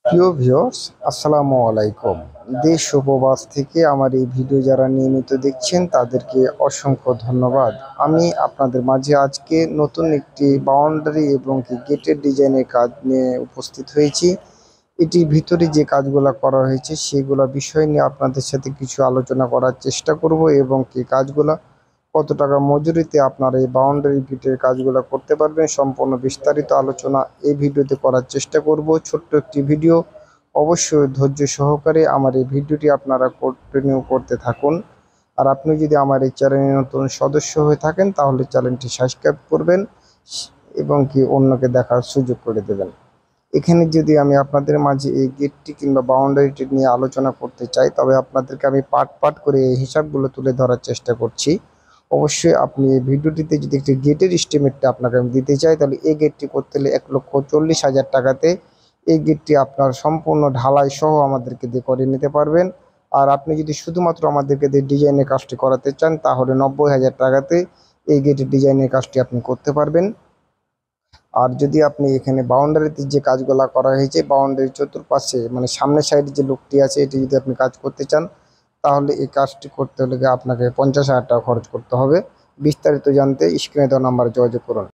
প্রিয় ভিউয়ার্স, আসসালামু আলাইকুম। দেশ ও প্রবাস থেকে আমার এই ভিডিও যারা নিয়মিত দেখছেন তাদেরকে অসংখ্য ধন্যবাদ। আমি আপনাদের মাঝে আজকে নতুন একটি বাউন্ডারি এবং কি গেটের ডিজাইনের কাজ নিয়ে উপস্থিত হয়েছি। এটির ভিতরে যে কাজগুলা করা হয়েছে সেগুলা বিষয় নিয়ে আপনাদের সাথে কিছু আলোচনা করার চেষ্টা করব এবং কি কাজগুলা কত টাকা মজুরিতে আপনারা এই বাউন্ডারি গেটের কাজগুলো করতে পারবেন সম্পূর্ণ বিস্তারিত আলোচনা এই ভিডিওতে করার চেষ্টা করব। ছোট্ট একটি ভিডিও, অবশ্যই ধৈর্য সহকারে আমার এই ভিডিওটি আপনারা কন্টিনিউ করতে থাকুন। আর আপনি যদি আমার এই চ্যানেলে নতুন সদস্য হয়ে থাকেন তাহলে চ্যানেলটি সাবস্ক্রাইব করবেন এবং কি অন্যকে দেখার সুযোগ করে দেবেন। এখানে যদি আমি আপনাদের মাঝে এই গেটটি কিংবা বাউন্ডারিটি নিয়ে আলোচনা করতে চাই, তবে আপনাদেরকে আমি পার্ট পার্ট করে এই হিসাবগুলো তুলে ধরার চেষ্টা করছি। অবশ্যই আপনি এই ভিডিওটিতে যদি একটি গেটের এস্টিমেটটা আপনাকে আমি দিতে চাই, তাহলে এই গেটটি করতে হলে 1,40,000 টাকাতে এই গেটটি আপনার সম্পূর্ণ ঢালাই সহ আমাদেরকে দিয়ে করে নিতে পারবেন। আর আপনি যদি শুধুমাত্র আমাদেরকে দিয়ে ডিজাইনের কাজটি করাতে চান তাহলে 90,000 টাকাতে এই গেটের ডিজাইনের কাজটি আপনি করতে পারবেন। আর যদি আপনি এখানে বাউন্ডারিতে যে কাজগুলা করা হয়েছে, বাউন্ডারির চতুর্পাশে মানে সামনের সাইডে যে লোকটি আছে এটি যদি আপনি কাজ করতে চান তাহলে এই কাজটি করতে হলে আপনাকে 50,000 টাকা খরচ করতে হবে। বিস্তারিত জানতে স্ক্রিনে দেওয়া নাম্বারে যোগাযোগ করুন।